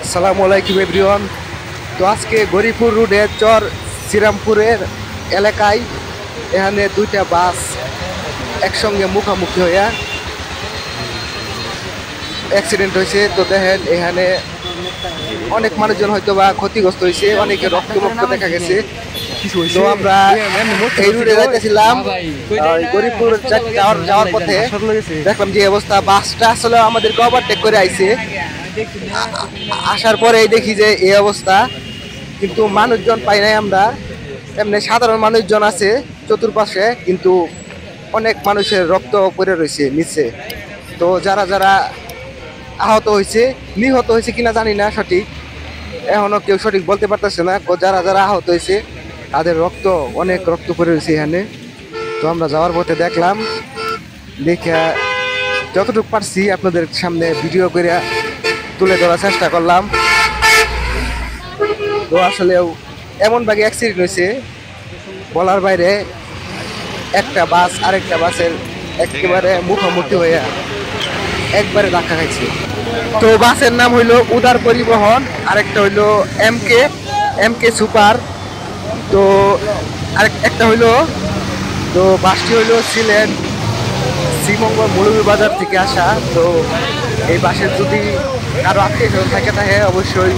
আসসালামু আলাইকুম এভরিওয়ান। তো আজকে গরিপুর রোডের চর শ্রীরামপুরের এলাকায় এখানে দুইটা বাস একসঙ্গে মুখোমুখি হইয়া অ্যাক্সিডেন্ট হয়েছে। তো দেখেন এখানে অনেক মানুষজন হয়তো বা ক্ষতিগ্রস্ত হয়েছে, অনেকে রক্তমুক্ত দেখা গেছে। তো আমরা এই রোডে যাইতেছিলাম, গরিপুর যাওয়ার পথে দেখলাম যে অবস্থা, বাসটা আসলে আমাদেরকে ওভারটেক করে আইছে। আসার পরে দেখি যে এই অবস্থা, কিন্তু মানুষজন পাই নাই আমরা। এমনি সাধারণ মানুষজন আছে চতুর্পাশে, কিন্তু অনেক মানুষের রক্ত পড়ে রয়েছে নিচে। তো যারা যারা আহত হয়েছে, নিহত হয়েছে কিনা জানি না সঠিক, এখনো কেউ সঠিক বলতে পারতেছে না। যারা যারা আহত হয়েছে তাদের অনেক রক্ত পড়ে রয়েছে এখানে। তো আমরা যাওয়ার পথে দেখলাম, দেখে যতটুকু পারছি আপনাদের সামনে ভিডিও করে তুলে ধরার চেষ্টা করলাম। তো আসলেও এমন ভাবে অ্যাক্সিডেন্ট হয়েছে বলার বাইরে। একটা বাস আরেকটা বাসের একেবারে মুখোমুখি হয়ে একবারে ধাক্কা খাইছে। তো বাসের নাম হইলো উদার পরিবহন, আরেকটা হইলো এমকে সুপার। তো একটা হইলো, তো বাসটি হইলো সিলেট শ্রীমঙ্গল মৌলভীবাজার থেকে আসা। তো এই বাসের যদি কারো আত্মীয় থাকে অবশ্যই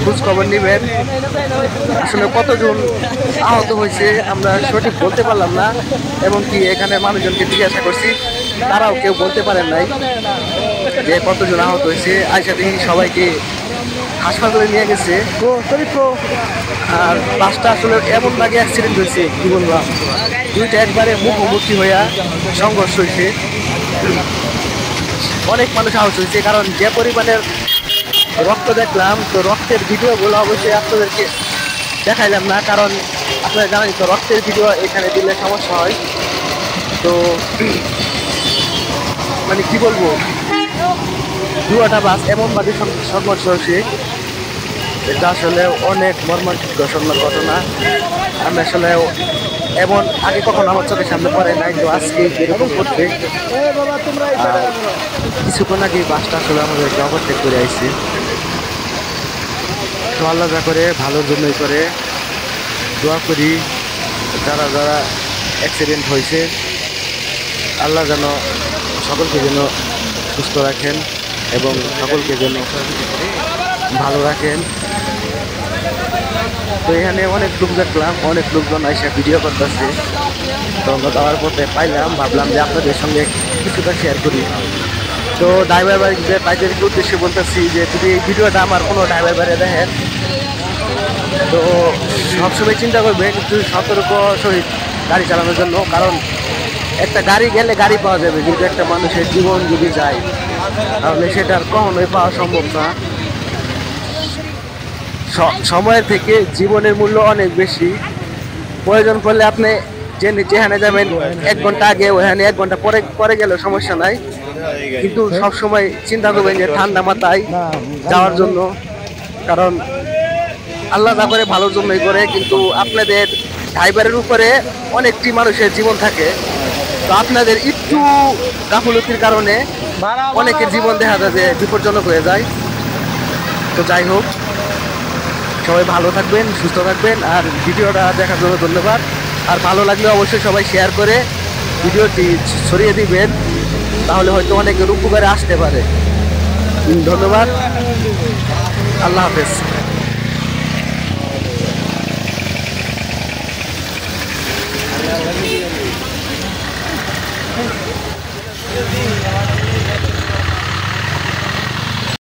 খোঁজ খবর নেবেন। আসলে কতজন আহত হয়েছে আমরা সঠিক বলতে পারলাম না, এমনকি এখানে মানুষজনকে জিজ্ঞাসা করছি, তারাও কেউ বলতে পারেন নাই যে কতজন আহত হয়েছে। আইসা দেখি সবাইকে হাসপাতালে নিয়ে গেছে। আর বাসটা আসলে এমন লাগে অ্যাক্সিডেন্ট হয়েছে, কি বললাম, দুইটা একবারে মুখোমুখি হইয়া সংঘর্ষ হয়েছে। অনেক মানুষ আহত হয়েছে, কারণ যে পরিমাণের রক্ত দেখলাম। তো রক্তের ভিডিওগুলো অবশ্যই আপনাদেরকে দেখাইলাম না, কারণ আপনারা জানেন তো রক্তের ভিডিও এখানে দিলে সমস্যা হয়। তো মানে কি বলবো, দুটা বাস এমনভাবে সংঘর্ষ হয়েছে, এটা আসলে অনেক মর্মান্তিক ঘটনা। আমি আসলে এমন আগে কখনো আমার চোখের সামনে পড়ে নাই, তো আজকে এরকম করতে। কিছুক্ষণ আগে বাসটা আসলে আমাদেরকে ওভারটেক করে আইছে। তো আল্লাহ যা করে ভালোর জন্যই করে, দোয়া করি যারা যারা অ্যাক্সিডেন্ট হয়েছে আল্লাহ যেন সকলকে যেন সুস্থ রাখেন এবং সকলকে যেন ভালো রাখেন। তো এখানে অনেক লোক দেখলাম, অনেক লোকজন এসে ভিডিও করতেছে। তো আমরা যাওয়ার পথে পাইলাম, ভাবলাম যে আপনাদের সঙ্গে কিছুটা শেয়ার করি। তো ড্রাইভার ভাইদেরকে উদ্দেশ্যে বলতেছি যে যদি এই ভিডিওটা আমার কোনো ড্রাইভার ভাইরা দেখেন, তো সবসময় চিন্তা করবে কিন্তু সতর্ক সহিত গাড়ি চালানোর জন্য। কারণ একটা গাড়ি গেলে গাড়ি পাওয়া যাবে, কিন্তু একটা মানুষের জীবন যদি যায় তাহলে সেটা আর কখনোই পাওয়া সম্ভব না। সময়ের থেকে জীবনের মূল্য অনেক বেশি। প্রয়োজন পড়লে আপনি যেখানে যাবেন 1 ঘন্টা আগে ওখানে 1 ঘন্টা পরে গেলেও সমস্যা নাই, কিন্তু সবসময় চিন্তা করবেন যে ঠান্ডা মাথায় যাওয়ার জন্য। কারণ আল্লাহ যা করে ভালোর জন্যই করে, কিন্তু আপনাদের ড্রাইভারের উপরে অনেকটি মানুষের জীবন থাকে। তো আপনাদের একটু গাফলতির কারণে অনেকের জীবন দেখা যায় যে বিপজ্জনক হয়ে যায়। তো যাই হোক, সবাই ভালো থাকবেন, সুস্থ থাকবেন। আর ভিডিওটা দেখার জন্য ধন্যবাদ। আর ভালো লাগলে অবশ্যই সবাই শেয়ার করে ভিডিওটি ছড়িয়ে দিবেন, তাহলে হয়তো অনেকের উপকারে আসতে পারে। ধন্যবাদ, আল্লাহ হাফেজ।